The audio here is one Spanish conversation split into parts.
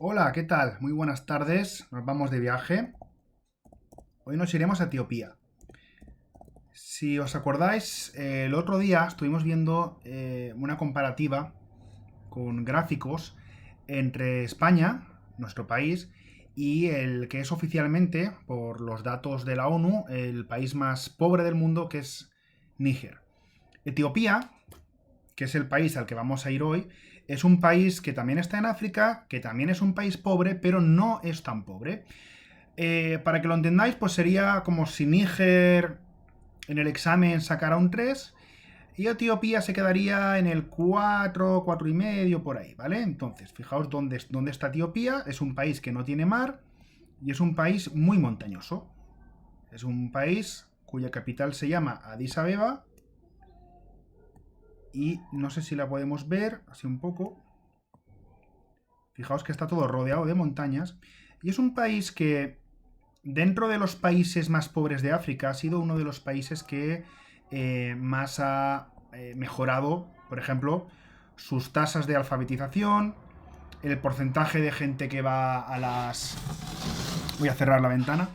Hola, ¿qué tal? Muy buenas tardes. Nos vamos de viaje. Hoy nos iremos a Etiopía. Si os acordáis, el otro día estuvimos viendo una comparativa con gráficos entre España, nuestro país, y el que es oficialmente, por los datos de la ONU, el país más pobre del mundo, que es Níger. Etiopía, que es el país al que vamos a ir hoy, es un país que también está en África, que también es un país pobre, pero no es tan pobre. Para que lo entendáis, pues sería como si Níger en el examen sacara un 3 y Etiopía se quedaría en el 4, 4 y medio por ahí, ¿vale? Entonces, fijaos dónde está Etiopía. Es un país que no tiene mar y es un país muy montañoso. Es un país cuya capital se llama Addis Abeba y no sé si la podemos ver, así un poco. Fijaos que está todo rodeado de montañas y es un país que dentro de los países más pobres de África, ha sido uno de los países que más ha mejorado, por ejemplo, sus tasas de alfabetización, el porcentaje de gente que va a las... Voy a cerrar la ventana.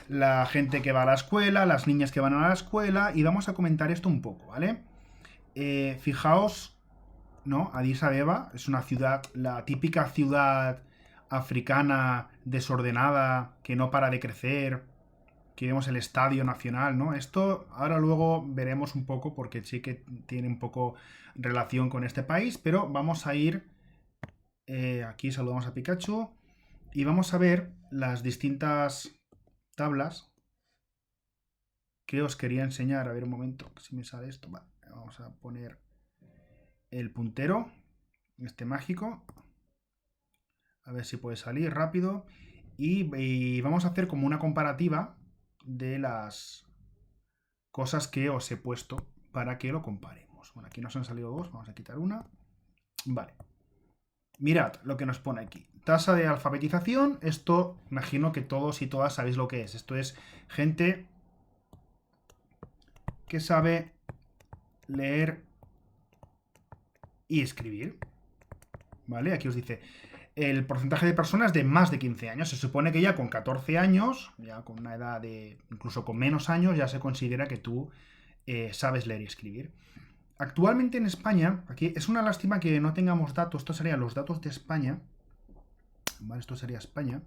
La gente que va a la escuela, las niñas que van a la escuela, y vamos a comentar esto un poco, ¿vale? Fijaos, ¿no? Addis Abeba es una ciudad, la típica ciudad africana desordenada, que no para de crecer, que vemos el Estadio Nacional, ¿no? Esto ahora luego veremos un poco porque sí que tiene un poco relación con este país, pero vamos a ir, aquí saludamos a Pikachu y vamos a ver las distintas tablas que os quería enseñar. A ver un momento, si me sale esto. Vale, vamos a poner el puntero, este mágico. A ver si puede salir rápido. Y vamos a hacer como una comparativa de las cosas que os he puesto para que lo comparemos. Bueno, aquí nos han salido dos, vamos a quitar una. Vale. Mirad lo que nos pone aquí. Tasa de alfabetización, esto imagino que todos y todas sabéis lo que es. Esto es gente que sabe leer y escribir. ¿Vale? Aquí os dice el porcentaje de personas de más de 15 años. Se supone que ya con 14 años, ya con una edad de incluso con menos años, ya se considera que tú sabes leer y escribir. Actualmente en España, aquí es una lástima que no tengamos datos, estos serían los datos de España, ¿vale? Esto sería España.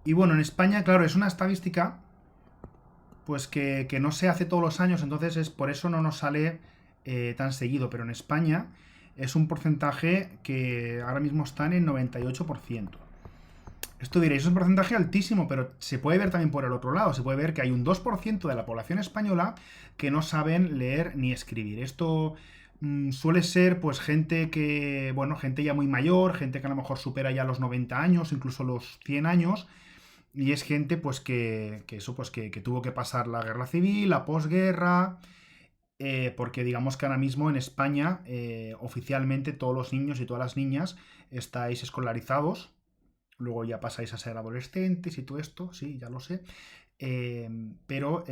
Y bueno, en España, claro, es una estadística pues que no se hace todos los años, entonces es por eso no nos sale tan seguido, pero en España es un porcentaje que ahora mismo está en el 98%. Esto diréis, es un porcentaje altísimo, pero se puede ver también por el otro lado. Se puede ver que hay un 2% de la población española que no saben leer ni escribir. Esto suele ser pues gente que, bueno, gente ya muy mayor, gente que a lo mejor supera ya los 90 años, incluso los 100 años, y es gente pues que eso, pues que tuvo que pasar la guerra civil, la posguerra, porque digamos que ahora mismo en España oficialmente todos los niños y todas las niñas estáis escolarizados. Luego ya pasáis a ser adolescentes y todo esto, sí, ya lo sé. Pero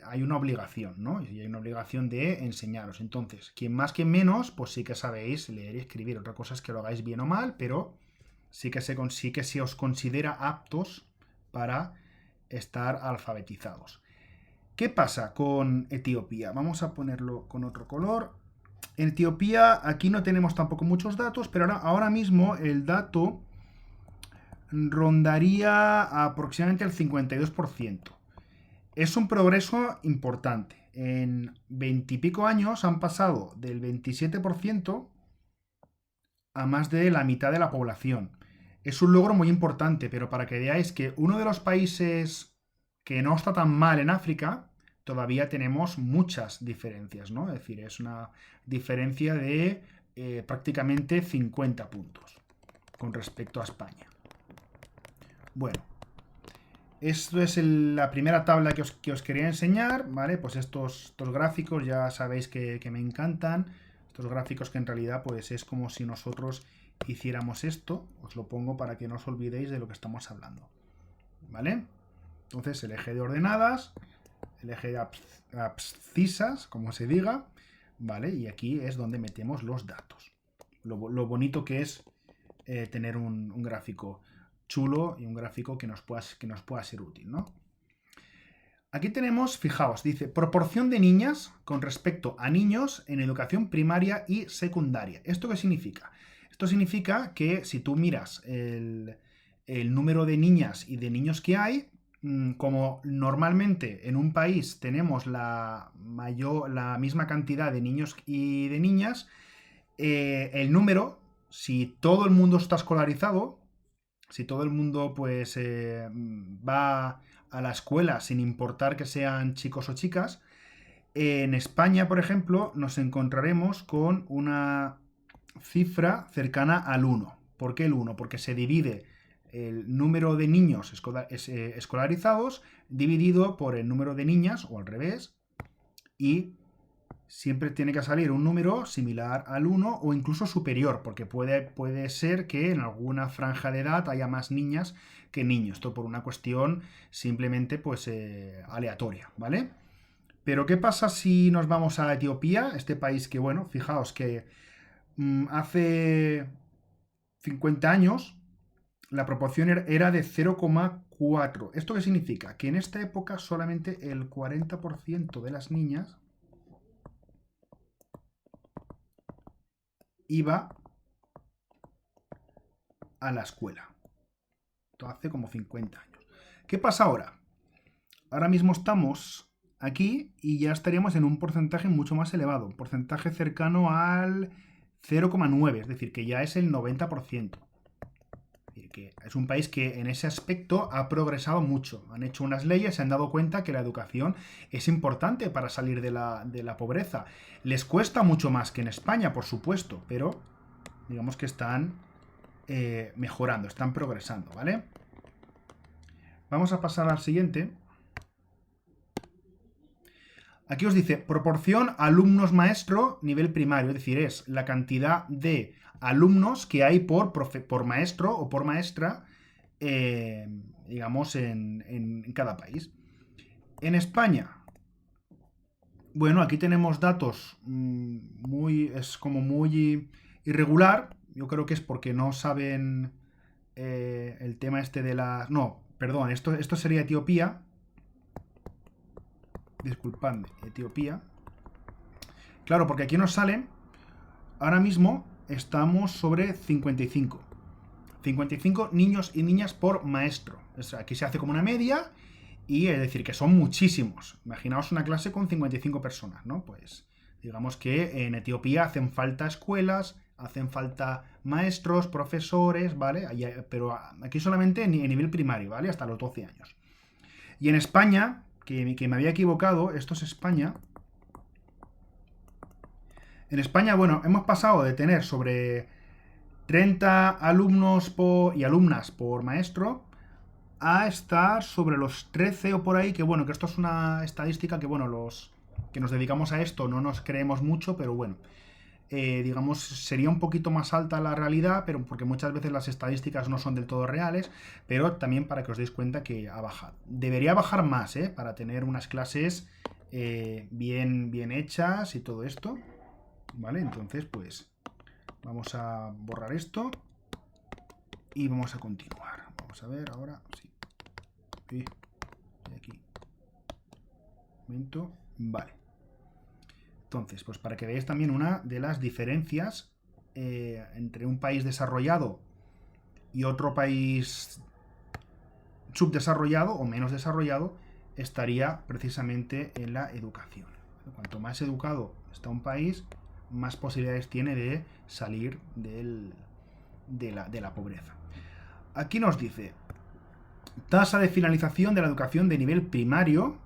hay una obligación, ¿no? Y hay una obligación de enseñaros. Entonces, quien más, quien menos, pues sí que sabéis leer y escribir. Otra cosa es que lo hagáis bien o mal, pero sí que se os considera aptos para estar alfabetizados. ¿Qué pasa con Etiopía? Vamos a ponerlo con otro color. En Etiopía aquí no tenemos tampoco muchos datos, pero ahora mismo el dato rondaría aproximadamente el 52%. Es un progreso importante. En 20 y pico años han pasado del 27% a más de la mitad de la población. Es un logro muy importante, pero para que veáis que uno de los países que no está tan mal en África, todavía tenemos muchas diferencias, ¿no? Es decir, es una diferencia de prácticamente 50 puntos con respecto a España. Bueno, esto es la primera tabla que os quería enseñar, ¿vale? Pues estos gráficos ya sabéis que me encantan. Estos gráficos que en realidad pues es como si nosotros hiciéramos esto. Os lo pongo para que no os olvidéis de lo que estamos hablando, ¿vale? Entonces el eje de ordenadas, el eje de abscisas, como se diga, ¿vale? Y aquí es donde metemos los datos. Lo bonito que es tener un gráfico chulo y un gráfico que nos pueda ser útil, ¿no? Aquí tenemos, fijaos, dice, proporción de niñas con respecto a niños en educación primaria y secundaria. ¿Esto qué significa? Esto significa que si tú miras el número de niñas y de niños que hay, como normalmente en un país tenemos la misma cantidad de niños y de niñas, el número, si todo el mundo está escolarizado, si todo el mundo pues va a la escuela sin importar que sean chicos o chicas, en España, por ejemplo, nos encontraremos con una cifra cercana al 1. ¿Por qué el 1? Porque se divide el número de niños escolarizados dividido por el número de niñas, o al revés, y siempre tiene que salir un número similar al 1 o incluso superior, porque puede ser que en alguna franja de edad haya más niñas que niños. Esto por una cuestión simplemente pues aleatoria, ¿vale? Pero ¿qué pasa si nos vamos a Etiopía? Este país que, bueno, fijaos que hace 50 años la proporción era de 0,4. ¿Esto qué significa? Que en esta época solamente el 40% de las niñas iba a la escuela. Esto hace como 50 años. ¿Qué pasa ahora? Ahora mismo estamos aquí y ya estaríamos en un porcentaje mucho más elevado, un porcentaje cercano al 0,9, es decir, que ya es el 90%. Es decir, que es un país que en ese aspecto ha progresado mucho. Han hecho unas leyes, se han dado cuenta que la educación es importante para salir de la pobreza. Les cuesta mucho más que en España, por supuesto, pero digamos que están mejorando, están progresando, ¿vale? Vamos a pasar al siguiente. Aquí os dice proporción alumnos-maestro nivel primario, es decir, es la cantidad de alumnos que hay por maestro o por maestra, digamos, en cada país. En España, bueno, aquí tenemos datos es como muy irregular. Yo creo que es porque no saben el tema este de la... No, perdón, esto sería Etiopía. Disculpadme, Etiopía. Claro, porque aquí nos sale, ahora mismo estamos sobre 55. 55 niños y niñas por maestro. Aquí se hace como una media y es decir que son muchísimos. Imaginaos una clase con 55 personas, ¿no? Pues digamos que en Etiopía hacen falta escuelas, hacen falta maestros, profesores, ¿vale? Pero aquí solamente en nivel primario, ¿vale? Hasta los 12 años. Y en España, que me había equivocado, esto es España. En España, bueno, hemos pasado de tener sobre 30 alumnos y alumnas por maestro a estar sobre los 13 o por ahí, que bueno, que esto es una estadística que, bueno, los que nos dedicamos a esto no nos creemos mucho, pero bueno, digamos, sería un poquito más alta la realidad, pero porque muchas veces las estadísticas no son del todo reales, pero también para que os deis cuenta que ha bajado. Debería bajar más, para tener unas clases bien hechas y todo esto, ¿vale? Entonces, pues vamos a borrar esto y vamos a continuar. Vamos a ver ahora, sí. Aquí. Un momento. Vale. Entonces, pues para que veáis también una de las diferencias entre un país desarrollado y otro país subdesarrollado o menos desarrollado, estaría precisamente en la educación. Cuanto más educado está un país, más posibilidades tiene de salir de la pobreza. Aquí nos dice, tasa de finalización de la educación de nivel primario,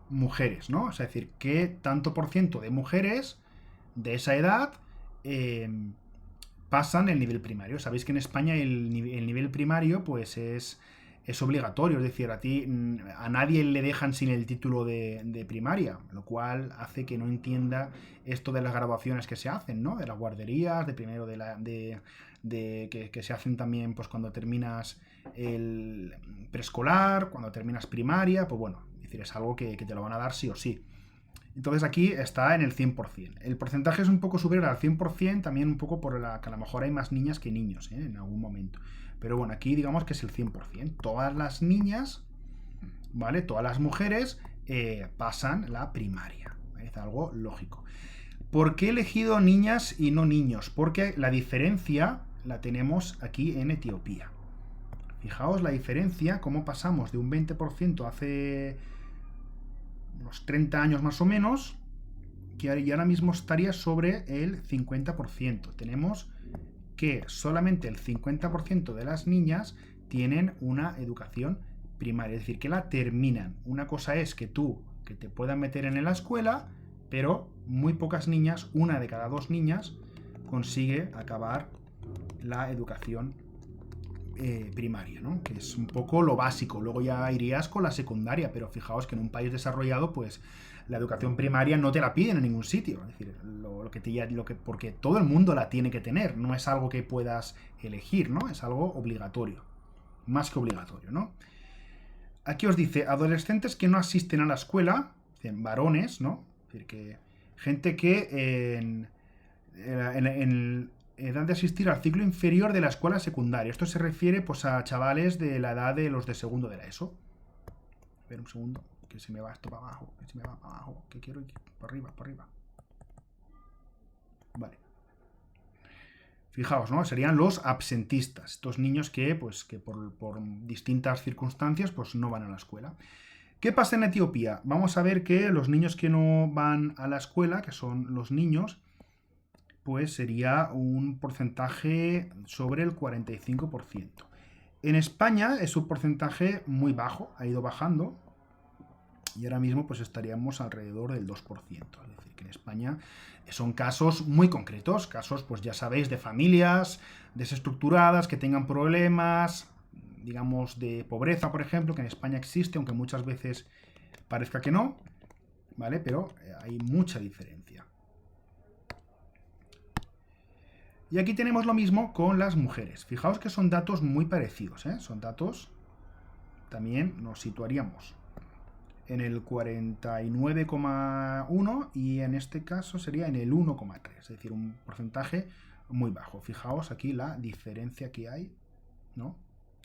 mujeres, ¿no? Es decir, ¿qué tanto por ciento de mujeres de esa edad pasan el nivel primario? Sabéis que en España el nivel primario pues es obligatorio, es decir, a nadie le dejan sin el título de primaria, lo cual hace que no entienda esto de las graduaciones que se hacen, ¿no? De las guarderías, de primero que se hacen también pues cuando terminas el preescolar, cuando terminas primaria, pues bueno, es decir, es algo que te lo van a dar sí o sí. Entonces aquí está en el 100%. El porcentaje es un poco superior al 100%, también un poco por la que a lo mejor hay más niñas que niños, en algún momento. Pero bueno, aquí digamos que es el 100%. Todas las niñas, ¿vale? Todas las mujeres pasan la primaria. Es algo lógico. ¿Por qué he elegido niñas y no niños? Porque la diferencia la tenemos aquí en Etiopía. Fijaos la diferencia, cómo pasamos de un 20% hace unos 30 años más o menos, que ahora mismo estaría sobre el 50%. Tenemos que solamente el 50% de las niñas tienen una educación primaria, es decir, que la terminan. Una cosa es que te puedan meter en la escuela, pero muy pocas niñas, una de cada 2 niñas, consigue acabar la educación primaria, ¿no? Que es un poco lo básico. Luego ya irías con la secundaria, pero fijaos que en un país desarrollado, pues la educación primaria no te la piden en ningún sitio. Es decir, porque todo el mundo la tiene que tener, no es algo que puedas elegir, ¿no? Es algo obligatorio, más que obligatorio, ¿no? Aquí os dice, adolescentes que no asisten a la escuela, varones, ¿no? Es decir, que gente que en edad de asistir al ciclo inferior de la escuela secundaria. Esto se refiere pues a chavales de la edad de los de segundo de la ESO. A ver un segundo, que se me va esto para abajo, que se me va para abajo, que quiero ir por arriba, por arriba. Vale. Fijaos, ¿no? Serían los absentistas, estos niños que, pues, que por distintas circunstancias pues no van a la escuela. ¿Qué pasa en Etiopía? Vamos a ver que los niños que no van a la escuela, que son los niños, pues sería un porcentaje sobre el 45%. En España es un porcentaje muy bajo, ha ido bajando, y ahora mismo pues estaríamos alrededor del 2%. Es decir, que en España son casos muy concretos, casos pues ya sabéis de familias desestructuradas que tengan problemas, digamos de pobreza, por ejemplo, que en España existe, aunque muchas veces parezca que no, ¿vale? Pero hay mucha diferencia. Y aquí tenemos lo mismo con las mujeres. Fijaos que son datos muy parecidos, ¿eh? Son datos, también nos situaríamos en el 49,1 y en este caso sería en el 1,3, es decir, un porcentaje muy bajo. Fijaos aquí la diferencia que hay, ¿no?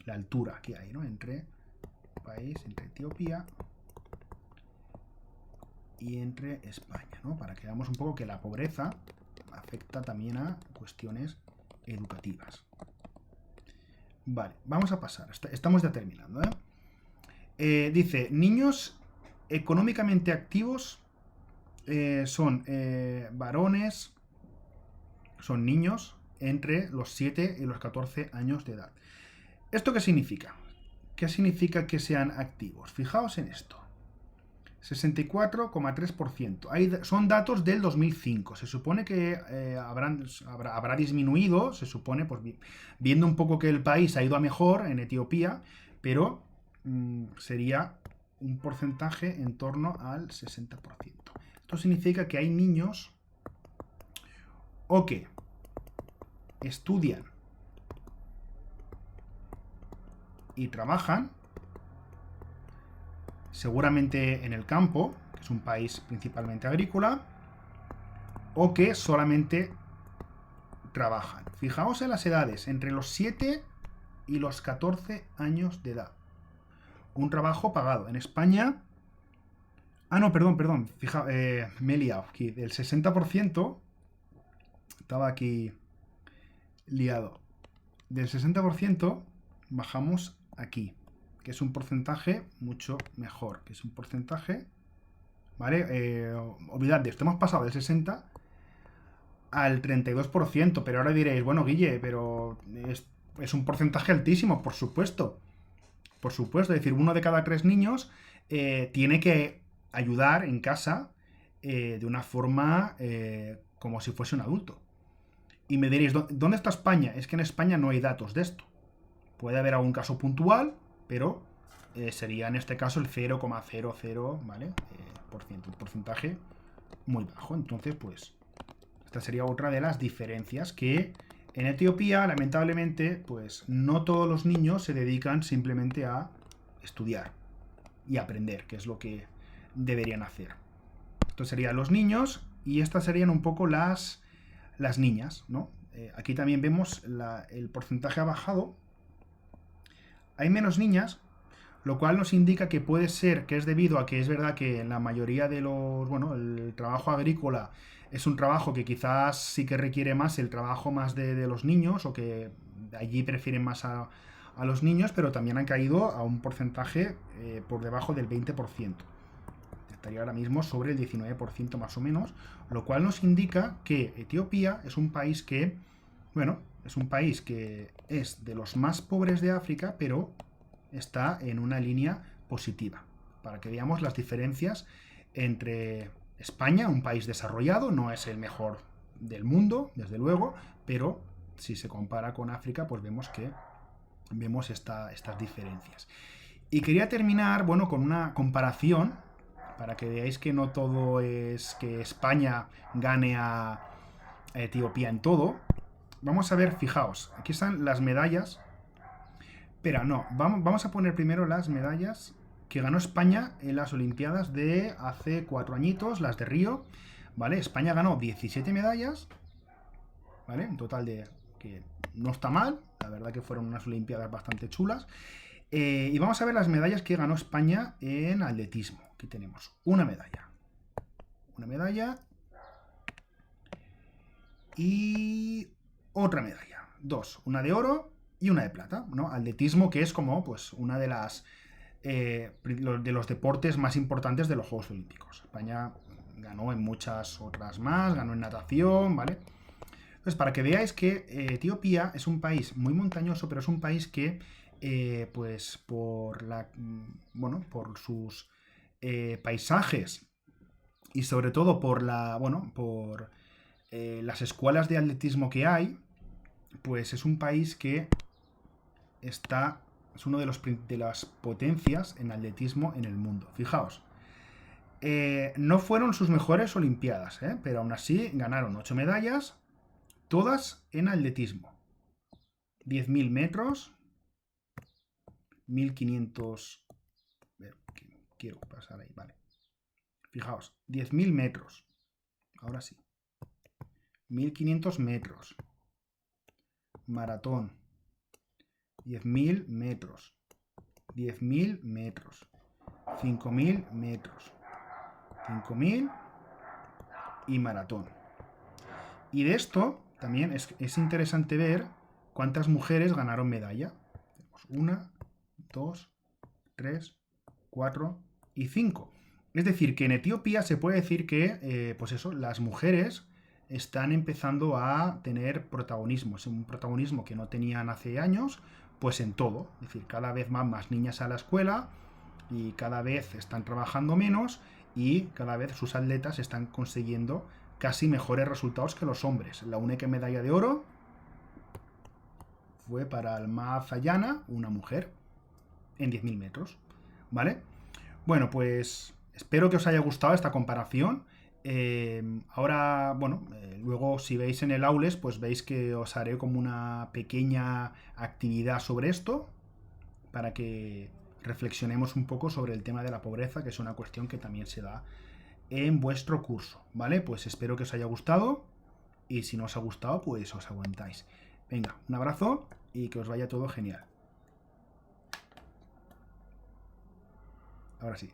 La altura que hay, ¿no? Entre Etiopía y entre España, ¿no? Para que veamos un poco que la pobreza afecta también a cuestiones educativas. Vale, vamos a pasar. Estamos ya terminando, ¿eh? Dice, niños económicamente activos son varones, son niños entre los 7 y los 14 años de edad. ¿Esto qué significa? ¿Qué significa que sean activos? Fijaos en esto. 64,3%. Son datos del 2005. Se supone que habrá disminuido, se supone, pues viendo un poco que el país ha ido a mejor en Etiopía, pero sería un porcentaje en torno al 60%. Esto significa que hay niños o que estudian y trabajan, seguramente en el campo, que es un país principalmente agrícola, o que solamente trabajan. Fijaos en las edades, entre los 7 y los 14 años de edad. Un trabajo pagado. En España... Ah, no, perdón. Me he liado aquí. Del 60%... Estaba aquí liado. Del 60% bajamos aquí, que es un porcentaje mucho mejor, que es un porcentaje, ¿vale? Olvidad de esto, hemos pasado del 60 al 32%, pero ahora diréis, bueno, Guille, pero es un porcentaje altísimo, por supuesto, es decir, 1 de cada 3 niños tiene que ayudar en casa de una forma como si fuese un adulto. Y me diréis, ¿dónde está España? Es que en España no hay datos de esto. Puede haber algún caso puntual, pero sería en este caso el 0,00, ¿vale? Un porcentaje muy bajo. Entonces, pues, esta sería otra de las diferencias que en Etiopía, lamentablemente, pues no todos los niños se dedican simplemente a estudiar y aprender, que es lo que deberían hacer. Estos serían los niños y estas serían un poco las niñas, ¿no? Aquí también vemos el porcentaje ha bajado. Hay menos niñas, lo cual nos indica que puede ser que es debido a que es verdad que en la mayoría de los, bueno, el trabajo agrícola es un trabajo que quizás sí que requiere más el trabajo más de los niños o que allí prefieren más a los niños, pero también han caído a un porcentaje por debajo del 20%. Estaría ahora mismo sobre el 19% más o menos, lo cual nos indica que Etiopía es un país que, bueno, es un país que es de los más pobres de África, pero está en una línea positiva, para que veamos las diferencias entre España, un país desarrollado, no es el mejor del mundo, desde luego, pero si se compara con África, pues vemos que vemos estas diferencias. Y quería terminar, bueno, con una comparación, para que veáis que no todo es que España gane a Etiopía en todo. Vamos a ver, fijaos, aquí están las medallas. Pero no, vamos a poner primero las medallas que ganó España en las Olimpiadas de hace 4 añitos, las de Río, ¿vale? España ganó 17 medallas, ¿vale? Un total de que no está mal, la verdad que fueron unas Olimpiadas bastante chulas. Y vamos a ver las medallas que ganó España en atletismo. Aquí tenemos una medalla y otra medalla, dos, una de oro y una de plata, ¿no? Atletismo, que es como pues una de las de los deportes más importantes de los Juegos Olímpicos. España ganó en muchas otras más, ganó en natación, ¿vale? Entonces, para que veáis que Etiopía es un país muy montañoso, pero es un país que, pues, bueno, por sus paisajes y sobre todo por por las escuelas de atletismo que hay, pues es un país que es uno de las potencias en atletismo en el mundo. Fijaos, no fueron sus mejores Olimpiadas, pero aún así ganaron 8 medallas, todas en atletismo. 10.000 metros, 1.500... Quiero pasar ahí, vale. Fijaos, 10.000 metros. Ahora sí. 1.500 metros. Maratón. 10.000 metros. 10.000 metros. 5.000 metros. 5.000 y maratón. Y de esto también es interesante ver cuántas mujeres ganaron medalla. Tenemos 1, 2, 3, 4 y 5. Es decir, que en Etiopía se puede decir que, pues eso, las mujeres están empezando a tener protagonismo. Es un protagonismo que no tenían hace años, pues en todo. Es decir, cada vez van más niñas a la escuela y cada vez están trabajando menos y cada vez sus atletas están consiguiendo casi mejores resultados que los hombres. La única medalla de oro fue para Alma Zayana, una mujer, en 10.000 metros. ¿Vale? Bueno, pues espero que os haya gustado esta comparación. Ahora, bueno, luego si veis en el Aules, pues veis que os haré como una pequeña actividad sobre esto, para que reflexionemos un poco sobre el tema de la pobreza, que es una cuestión que también se da en vuestro curso, ¿vale? Pues espero que os haya gustado y si no os ha gustado, pues os aguantáis. Venga, un abrazo y que os vaya todo genial. Ahora sí.